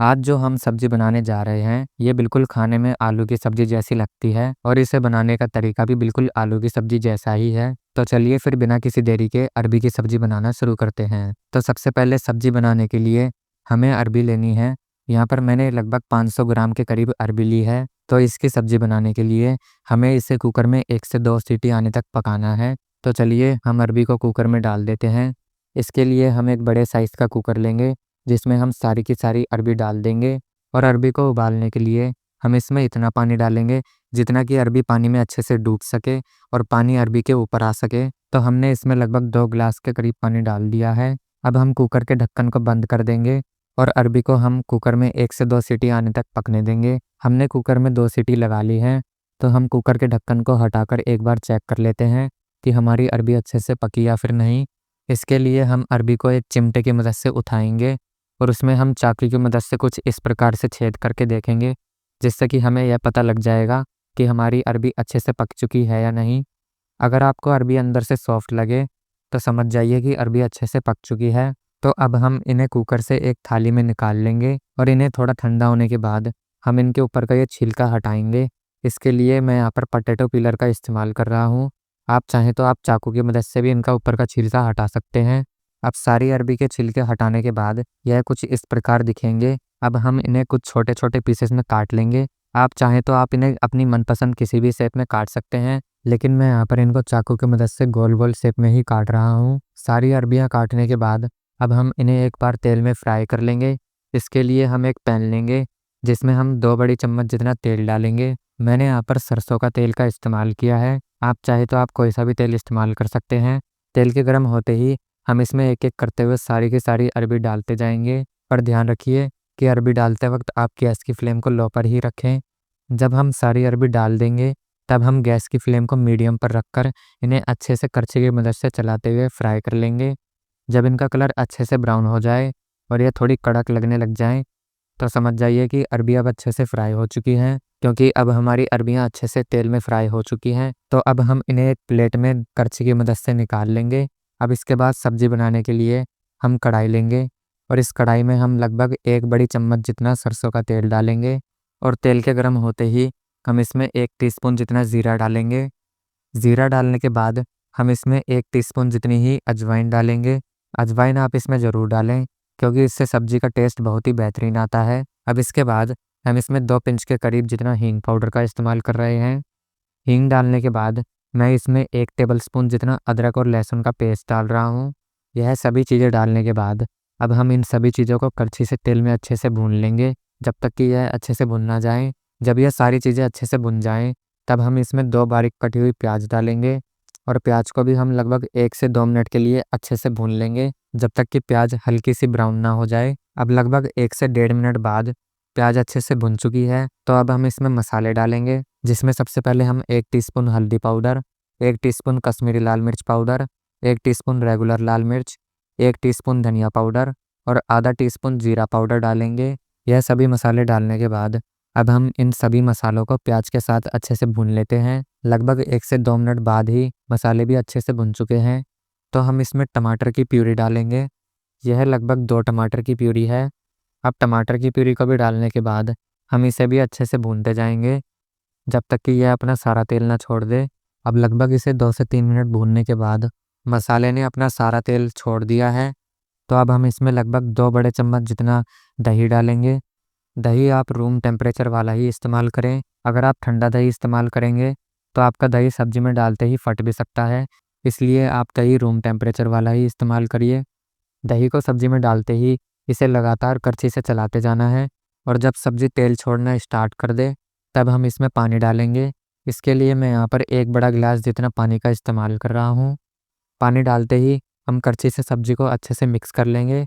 आज जो हम सब्जी बनाने जा रहे हैं, ये बिल्कुल खाने में आलू की सब्जी जैसी लगती है और इसे बनाने का तरीका भी बिल्कुल आलू की सब्जी जैसा ही है। तो चलिए फिर बिना किसी देरी के अरबी की सब्जी बनाना शुरू करते हैं। तो सबसे पहले सब्जी बनाने के लिए हमें अरबी लेनी है। यहाँ पर मैंने लगभग 500 ग्राम के करीब अरबी ली है। तो इसकी सब्जी बनाने के लिए हमें इसे कुकर में 1 से 2 सीटी आने तक पकाना है। तो चलिए हम अरबी को कुकर में डाल देते हैं। इसके लिए हम एक बड़े साइज़ का कुकर लेंगे, जिसमें हम सारी की सारी अरबी डाल देंगे और अरबी को उबालने के लिए हम इसमें इतना पानी डालेंगे जितना कि अरबी पानी में अच्छे से डूब सके और पानी अरबी के ऊपर आ सके। तो हमने इसमें लगभग 2 गिलास के करीब पानी डाल दिया है। अब हम कुकर के ढक्कन को बंद कर देंगे और अरबी को हम कुकर में 1 से 2 सीटी आने तक पकने देंगे। हमने कुकर में 2 सीटी लगा ली है। तो हम कुकर के ढक्कन को हटाकर एक बार चेक कर लेते हैं कि हमारी अरबी अच्छे से पकी या फिर नहीं। इसके लिए हम अरबी को एक चिमटे की मदद से उठाएंगे और उसमें हम चाकू की मदद से कुछ इस प्रकार से छेद करके देखेंगे, जिससे कि हमें यह पता लग जाएगा कि हमारी अरबी अच्छे से पक चुकी है या नहीं। अगर आपको अरबी अंदर से सॉफ्ट लगे तो समझ जाइए कि अरबी अच्छे से पक चुकी है। तो अब हम इन्हें कुकर से एक थाली में निकाल लेंगे और इन्हें थोड़ा ठंडा होने के बाद हम इनके ऊपर का ये छिलका हटाएंगे। इसके लिए मैं यहाँ पर पोटैटो पीलर का इस्तेमाल कर रहा हूँ। आप चाहें तो आप चाकू की मदद से भी इनका ऊपर का छिलका हटा सकते हैं। अब सारी अरबी के छिलके हटाने के बाद यह कुछ इस प्रकार दिखेंगे। अब हम इन्हें कुछ छोटे छोटे पीसेस में काट लेंगे। आप चाहें तो आप इन्हें अपनी मनपसंद किसी भी शेप में काट सकते हैं, लेकिन मैं यहाँ पर इनको चाकू की मदद से गोल गोल शेप में ही काट रहा हूँ। सारी अरबियाँ काटने के बाद अब हम इन्हें एक बार तेल में फ्राई कर लेंगे। इसके लिए हम एक पैन लेंगे, जिसमें हम 2 बड़ी चम्मच जितना तेल डालेंगे। मैंने यहाँ पर सरसों का तेल का इस्तेमाल किया है। आप चाहे तो आप कोई सा भी तेल इस्तेमाल कर सकते हैं। तेल के गर्म होते ही हम इसमें एक एक करते हुए सारी की सारी अरबी डालते जाएंगे। पर ध्यान रखिए कि अरबी डालते वक्त आप गैस की फ्लेम को लो पर ही रखें। जब हम सारी अरबी डाल देंगे तब हम गैस की फ्लेम को मीडियम पर रखकर इन्हें अच्छे से करछी की मदद से चलाते हुए फ्राई कर लेंगे। जब इनका कलर अच्छे से ब्राउन हो जाए और ये थोड़ी कड़क लगने लग जाए तो समझ जाइए कि अरबी अब अच्छे से फ्राई हो चुकी हैं, क्योंकि अब हमारी अरबियां अच्छे से तेल में फ्राई हो चुकी हैं। तो अब हम इन्हें एक प्लेट में करछी की मदद से निकाल लेंगे। अब इसके बाद सब्जी बनाने के लिए हम कढ़ाई लेंगे और इस कढ़ाई में हम लगभग 1 बड़ी चम्मच जितना सरसों का तेल डालेंगे और तेल के गर्म होते ही हम इसमें 1 टीस्पून जितना ज़ीरा डालेंगे। ज़ीरा डालने के बाद हम इसमें 1 टीस्पून जितनी ही अजवाइन डालेंगे। अजवाइन आप इसमें ज़रूर डालें, क्योंकि इससे सब्ज़ी का टेस्ट बहुत ही बेहतरीन आता है। अब इसके बाद हम इसमें 2 पिंच के करीब जितना हींग पाउडर का इस्तेमाल कर रहे हैं। हींग डालने के बाद मैं इसमें 1 टेबलस्पून जितना अदरक और लहसुन का पेस्ट डाल रहा हूँ। यह सभी चीज़ें डालने के बाद अब हम इन सभी चीज़ों को करछी से तेल में अच्छे से भून लेंगे, जब तक कि यह अच्छे से भुन ना जाए। जब यह सारी चीज़ें अच्छे से भुन जाएँ, तब हम इसमें 2 बारीक कटी हुई प्याज डालेंगे और प्याज को भी हम लगभग 1 से 2 मिनट के लिए अच्छे से भून लेंगे, जब तक कि प्याज हल्की सी ब्राउन ना हो जाए। अब लगभग 1 से 1.5 मिनट बाद प्याज अच्छे से भुन चुकी है, तो अब हम इसमें मसाले डालेंगे, जिसमें सबसे पहले हम 1 टीस्पून हल्दी पाउडर, 1 टीस्पून कश्मीरी लाल मिर्च पाउडर, 1 टीस्पून रेगुलर लाल मिर्च, 1 टीस्पून धनिया पाउडर और आधा टीस्पून जीरा पाउडर डालेंगे। यह सभी मसाले डालने के बाद अब हम इन सभी मसालों को प्याज के साथ अच्छे से भून लेते हैं। लगभग 1 से 2 मिनट बाद ही मसाले भी अच्छे से भुन चुके हैं, तो हम इसमें टमाटर की प्यूरी डालेंगे। यह लगभग 2 टमाटर की प्यूरी है। अब टमाटर की प्यूरी को भी डालने के बाद हम इसे भी अच्छे से भूनते जाएंगे, जब तक कि यह अपना सारा तेल ना छोड़ दे। अब लगभग इसे 2 से 3 मिनट भूनने के बाद मसाले ने अपना सारा तेल छोड़ दिया है, तो अब हम इसमें लगभग 2 बड़े चम्मच जितना दही डालेंगे। दही आप रूम टेम्परेचर वाला ही इस्तेमाल करें। अगर आप ठंडा दही इस्तेमाल करेंगे तो आपका दही सब्जी में डालते ही फट भी सकता है, इसलिए आप दही रूम टेम्परेचर वाला ही इस्तेमाल करिए। दही को सब्जी में डालते ही इसे लगातार करछी से चलाते जाना है और जब सब्जी तेल छोड़ना स्टार्ट कर दे तब हम इसमें पानी डालेंगे। इसके लिए मैं यहाँ पर 1 बड़ा गिलास जितना पानी का इस्तेमाल कर रहा हूँ। पानी डालते ही हम करछी से सब्जी को अच्छे से मिक्स कर लेंगे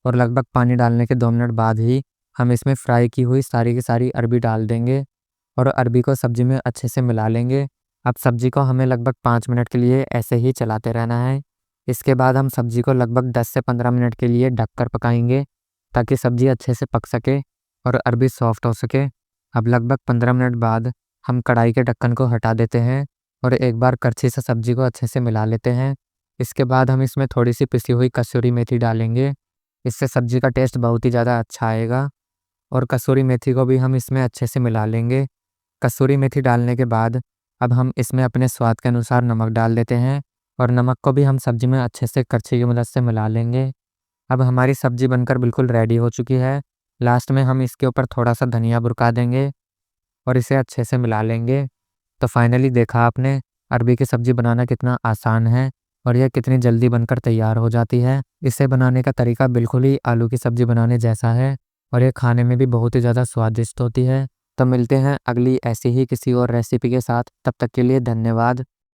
और लगभग पानी डालने के 2 मिनट बाद ही हम इसमें फ्राई की हुई सारी की सारी अरबी डाल देंगे और अरबी को सब्जी में अच्छे से मिला लेंगे। अब सब्जी को हमें लगभग 5 मिनट के लिए ऐसे ही चलाते रहना है। इसके बाद हम सब्जी को लगभग 10 से 15 मिनट के लिए ढककर पकाएंगे, ताकि सब्जी अच्छे से पक सके और अरबी सॉफ्ट हो सके। अब लगभग 15 मिनट बाद हम कढ़ाई के ढक्कन को हटा देते हैं और एक बार करछी से सब्जी को अच्छे से मिला लेते हैं। इसके बाद हम इसमें थोड़ी सी पिसी हुई कसूरी मेथी डालेंगे। इससे सब्जी का टेस्ट बहुत ही ज़्यादा अच्छा आएगा। और कसूरी मेथी को भी हम इसमें अच्छे से मिला लेंगे। कसूरी मेथी डालने के बाद अब हम इसमें अपने स्वाद के अनुसार नमक डाल देते हैं और नमक को भी हम सब्जी में अच्छे से करछी की मदद से मिला लेंगे। अब हमारी सब्जी बनकर बिल्कुल रेडी हो चुकी है। लास्ट में हम इसके ऊपर थोड़ा-सा धनिया बुरका देंगे और इसे अच्छे से मिला लेंगे। तो फाइनली देखा आपने अरबी की सब्ज़ी बनाना कितना आसान है और यह कितनी जल्दी बनकर तैयार हो जाती है। इसे बनाने का तरीका बिल्कुल ही आलू की सब्ज़ी बनाने जैसा है और ये खाने में भी बहुत ही ज़्यादा स्वादिष्ट होती है। तो मिलते हैं अगली ऐसी ही किसी और रेसिपी के साथ। तब तक के लिए धन्यवाद।